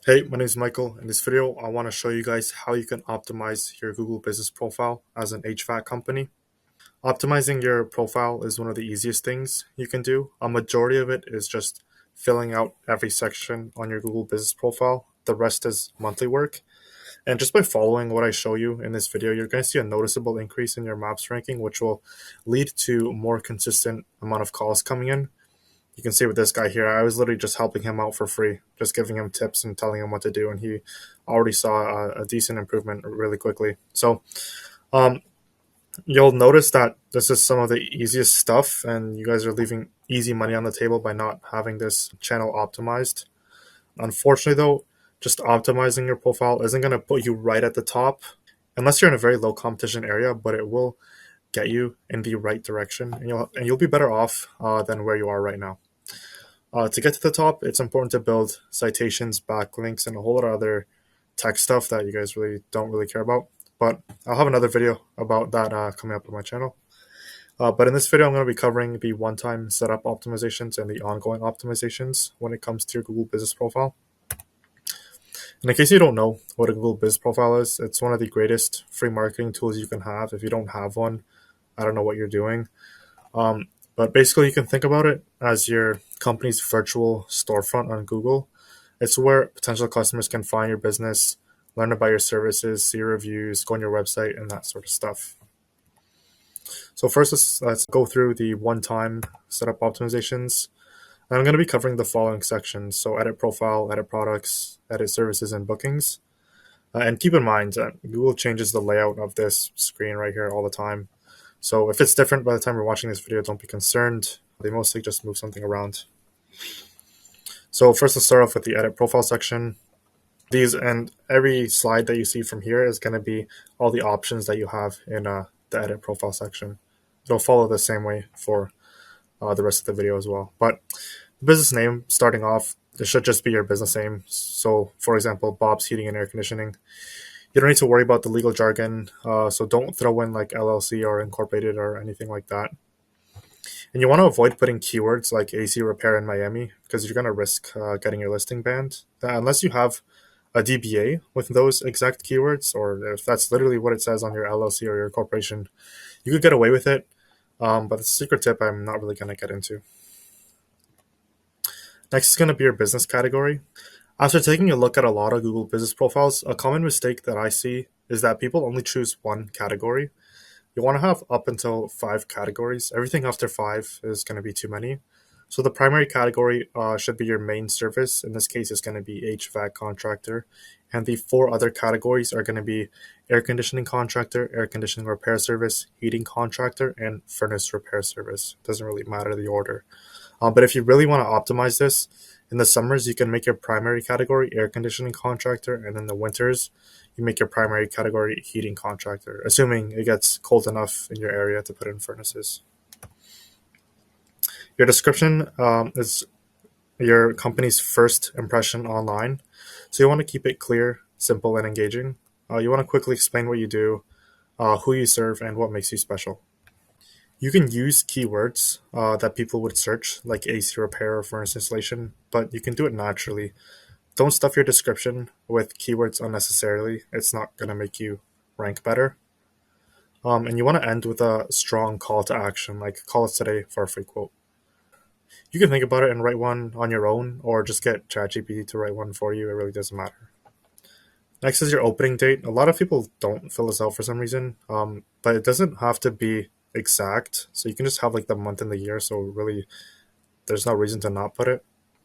Hey, my name is Michael. In this video, I want to show you guys how you can optimize your Google business profile as an HVAC company. Optimizing your profile is one of the easiest things you can do. A majority of it is just filling out every section on your Google business profile. The rest is monthly work. And just by following what I show you in this video, you're going to see a noticeable increase in your maps ranking, which will lead to more consistent amount of calls coming in. You can see with this guy here, I was literally just helping him out for free, just giving him tips and telling him what to do, and he already saw a decent improvement really quickly. So um, you'll notice that this is some of the easiest stuff, and you guys are leaving easy money on the table by not having this channel optimized. Unfortunately, though, just optimizing your profile isn't going to put you right at the top unless you're in a very low competition area, but it will get you in the right direction, and you'll be better off than where you are right now. To get to the top, it's important to build citations, backlinks, and a whole lot of other tech stuff that you guys really don't really care about. But I'll have another video about that coming up on my channel. But in this video, I'm going to be covering the one-time setup optimizations and the ongoing optimizations when it comes to your Google Business Profile. And in case you don't know what a Google Business Profile is, it's one of the greatest free marketing tools you can have. If you don't have one, I don't know what you're doing. But basically, you can think about it as your company's virtual storefront on Google. It's where potential customers can find your business, learn about your services, see your reviews, go on your website, and that sort of stuff. So first, let's go through the one-time setup optimizations. And I'm going to be covering the following sections. So edit profile, edit products, edit services, and bookings. And keep in mind that Google changes the layout of this screen right here all the time. So if it's different by the time you're watching this video, don't be concerned. They mostly just move something around. So first, let's start off with the edit profile section. These and every slide that you see from here is going to be all the options that you have in the edit profile section. It'll follow the same way for the rest of the video as well. But the business name, starting off, it should just be your business name. So for example, Bob's Heating and Air Conditioning. You don't need to worry about the legal jargon, so don't throw in like LLC or incorporated or anything like that. And you want to avoid putting keywords like AC repair in Miami because you're going to risk getting your listing banned. Unless you have a DBA with those exact keywords, or if that's literally what it says on your LLC or your corporation, you could get away with it. But the secret tip I'm not really going to get into. Next is going to be your business category. After taking a look at a lot of Google business profiles, a common mistake that I see is that people only choose one category. You want to have up until 5 categories. Everything after 5 is going to be too many. So the primary category should be your main service. In this case, it's going to be HVAC contractor. And the 4 other categories are going to be air conditioning contractor, air conditioning repair service, heating contractor, and furnace repair service. It doesn't really matter the order. But if you really want to optimize this, in the summers, you can make your primary category air conditioning contractor, and in the winters, you make your primary category heating contractor, assuming it gets cold enough in your area to put in furnaces. Your description is your company's first impression online, so you want to keep it clear, simple, and engaging. You want to quickly explain what you do, who you serve, and what makes you special. You can use keywords that people would search, like AC repair or furnace installation, but you can do it naturally. Don't stuff your description with keywords unnecessarily. It's not going to make you rank better. And you want to end with a strong call to action, like call us today for a free quote. You can think about it and write one on your own, or just get ChatGPT to write one for you. It really doesn't matter. Next is your opening date. A lot of people don't fill this out for some reason, but it doesn't have to be exact. So you can just have like the month and the year. So really, there's no reason to not put it.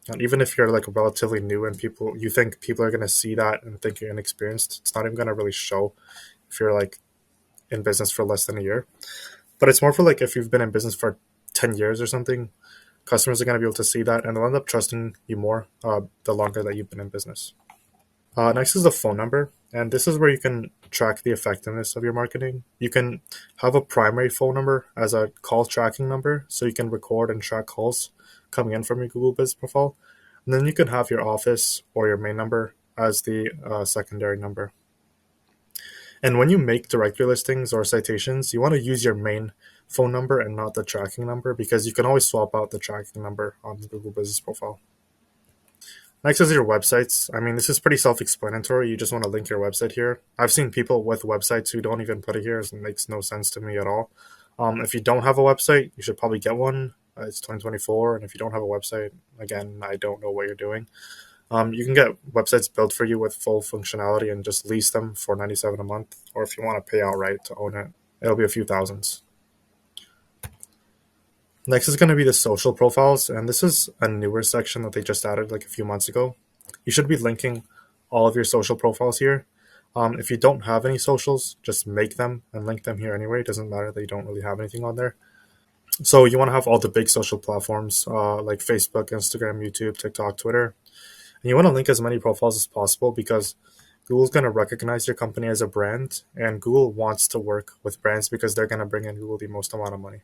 And even if you're like relatively new and you think people are going to see that and think you're inexperienced, it's not even going to really show if you're like in business for less than a year. But it's more for like if you've been in business for 10 years or something, customers are going to be able to see that and they'll end up trusting you more the longer that you've been in business. Next is the phone number, and this is where you can track the effectiveness of your marketing. You can have a primary phone number as a call tracking number, so you can record and track calls coming in from your Google Business profile. And then you can have your office or your main number as the secondary number. And when you make directory listings or citations, you want to use your main phone number and not the tracking number because you can always swap out the tracking number on the Google Business profile. Next is your websites. I mean, this is pretty self-explanatory. You just want to link your website here. I've seen people with websites who don't even put it here. It makes no sense to me at all. If you don't have a website, you should probably get one. It's 2024, and if you don't have a website, again, I don't know what you're doing. You can get websites built for you with full functionality and just lease them for 97 a month. Or if you want to pay outright to own it, it'll be a few thousands. Next is going to be the social profiles, and this is a newer section that they just added like a few months ago. You should be linking all of your social profiles here. If you don't have any socials, just make them and link them here anyway. It doesn't matter that you don't really have anything on there. So you want to have all the big social platforms like Facebook, Instagram, YouTube, TikTok, Twitter. And you want to link as many profiles as possible because Google's going to recognize your company as a brand, and Google wants to work with brands because they're going to bring in Google the most amount of money.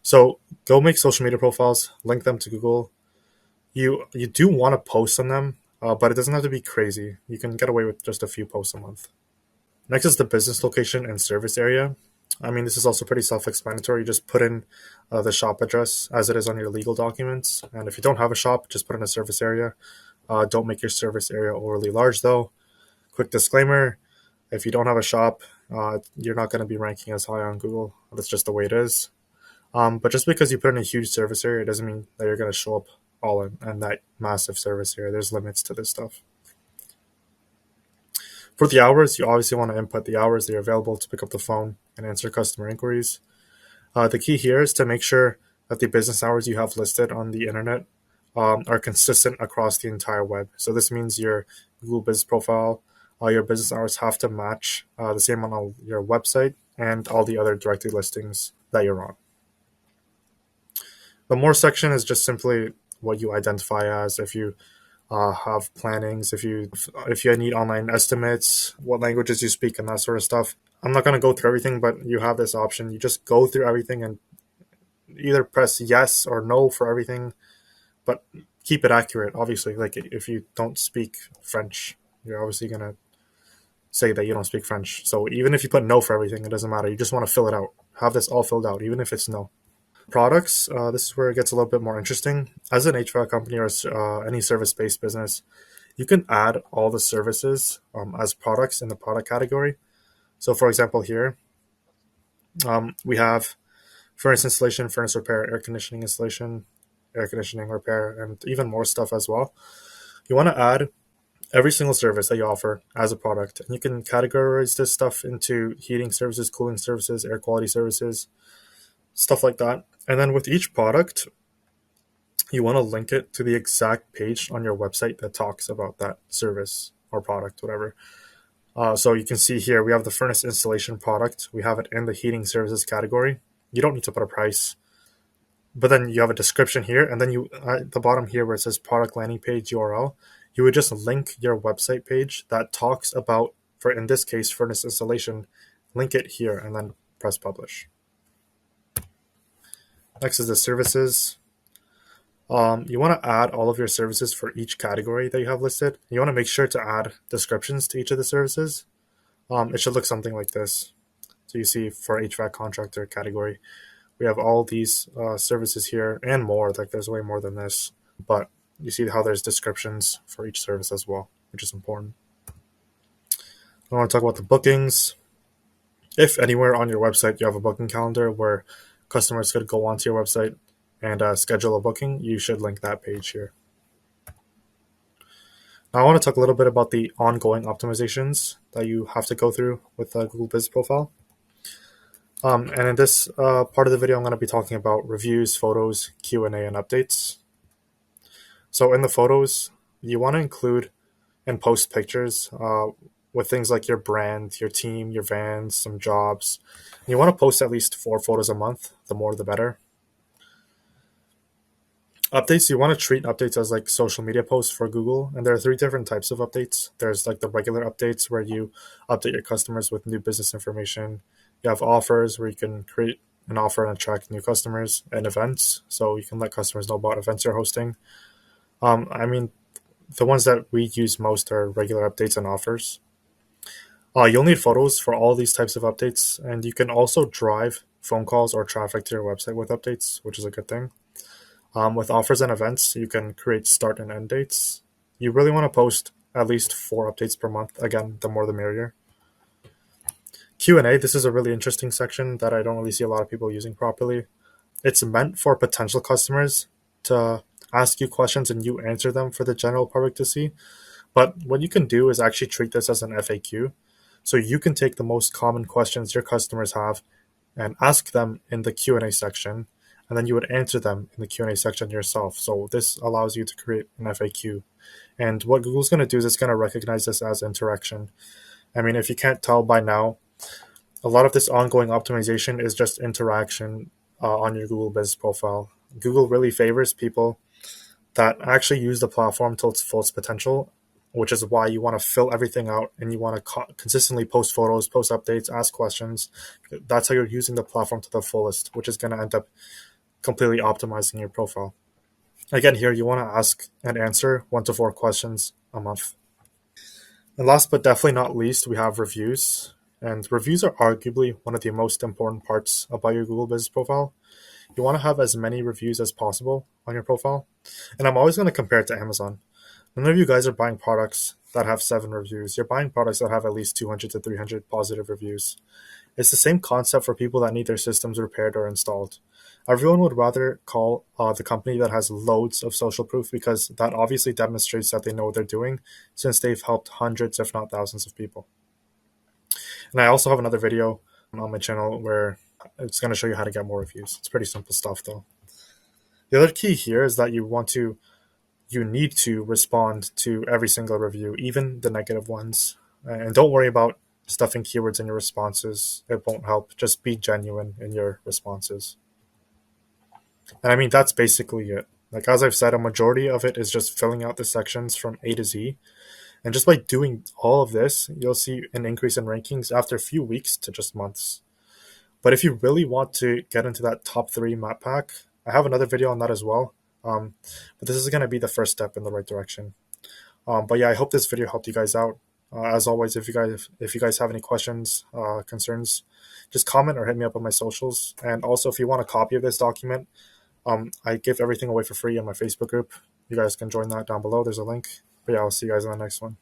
So go make social media profiles, link them to Google. You do want to post on them, but it doesn't have to be crazy. You can get away with just a few posts a month. Next is the business location and service area. I mean, this is also pretty self-explanatory. You just put in the shop address as it is on your legal documents. And if you don't have a shop, just put in a service area. Don't make your service area overly large, though. Quick disclaimer, if you don't have a shop, you're not going to be ranking as high on Google. That's just the way it is. But just because you put in a huge service area doesn't mean that you're going to show up all in and that massive service area. There's limits to this stuff. For the hours, you obviously want to input the hours that are available to pick up the phone and answer customer inquiries. The key here is to make sure that the business hours you have listed on the internet are consistent across the entire web. So this means your Google Business profile, your business hours have to match the same on your website and all the other directory listings that you're on. The more section is just simply what you identify as. If you have plannings, if you need online estimates, what languages you speak, and that sort of stuff. I'm not going to go through everything, but you have this option. You just go through everything and either press yes or no for everything, but keep it accurate. Obviously, like if you don't speak French, you're obviously going to say that you don't speak French. So even if you put no for everything, it doesn't matter. You just want to fill it out. Have this all filled out, even if it's no. Products, this is where it gets a little bit more interesting. As an HVAC company or any service-based business, you can add all the services as products in the product category. So for example here, we have furnace installation, furnace repair, air conditioning installation, air conditioning repair, and even more stuff as well. You want to add every single service that you offer as a product. And you can categorize this stuff into heating services, cooling services, air quality services, stuff like that. And then with each product, you want to link it to the exact page on your website that talks about that service or product, whatever. So you can see here, we have the furnace installation product. We have it in the heating services category. You don't need to put a price, but then you have a description here. And then you, at the bottom here where it says product landing page URL, you would just link your website page that talks about, for in this case, furnace installation, link it here and then press publish. Next is the services. You want to add all of your services for each category that you have listed. You want to make sure to add descriptions to each of the services. It should look something like this. So you see for HVAC contractor category, we have all these services here and more. Like there's way more than this, but you see how there's descriptions for each service as well, which is important. I want to talk about the bookings. If anywhere on your website you have a booking calendar where customers could go onto your website and schedule a booking, you should link that page here. Now I want to talk a little bit about the ongoing optimizations that you have to go through with a Google Business Profile. And in this part of the video, I'm going to be talking about reviews, photos, Q&A, and updates. So in the photos, you want to include and post pictures with things like your brand, your team, your vans, some jobs. And you want to post at least 4 photos a month. The more, the better. Updates, you want to treat updates as like social media posts for Google. And there are 3 different types of updates. There's like the regular updates where you update your customers with new business information. You have offers where you can create an offer and attract new customers, and events. So you can let customers know about events you're hosting. I mean, the ones that we use most are regular updates and offers. You'll need photos for all these types of updates. And you can also drive phone calls or traffic to your website with updates, which is a good thing. With offers and events, you can create start and end dates. You really want to post at least 4 updates per month. Again, the more the merrier. Q&A, this is a really interesting section that I don't really see a lot of people using properly. It's meant for potential customers to ask you questions and you answer them for the general public to see. But what you can do is actually treat this as an FAQ. So you can take the most common questions your customers have and ask them in the Q&A section, and then you would answer them in the Q&A section yourself. So this allows you to create an FAQ. And what Google's going to do is it's going to recognize this as interaction. I mean, if you can't tell by now, a lot of this ongoing optimization is just interaction on your Google Business profile. Google really favors people that actually use the platform to its fullest potential, which is why you want to fill everything out and you want to consistently post photos, post updates, ask questions. That's how you're using the platform to the fullest, which is going to end up completely optimizing your profile. Again, here you want to ask and answer 1 to 4 questions a month. And last but definitely not least, we have reviews. And reviews are arguably one of the most important parts about your Google Business profile. You want to have as many reviews as possible on your profile. And I'm always going to compare it to Amazon. None of you guys are buying products that have 7 reviews. You're buying products that have at least 200 to 300 positive reviews. It's the same concept for people that need their systems repaired or installed. Everyone would rather call the company that has loads of social proof because that obviously demonstrates that they know what they're doing since they've helped hundreds, if not thousands of people. And I also have another video on my channel where it's going to show you how to get more reviews. It's pretty simple stuff though. The other key here is that you need to respond to every single review, even the negative ones. And don't worry about stuffing keywords in your responses. It won't help. Just be genuine in your responses. And I mean, that's basically it. Like, as I've said, a majority of it is just filling out the sections from A to Z. And just by doing all of this, you'll see an increase in rankings after a few weeks to just months. But if you really want to get into that top 3 map pack, I have another video on that as well. But this is going to be the first step in the right direction. But yeah, I hope this video helped you guys out. As always, if you guys have any questions, concerns, just comment or hit me up on my socials. And also, if you want a copy of this document, I give everything away for free in my Facebook group. You guys can join that down below. There's a link. But yeah, I'll see you guys in the next one.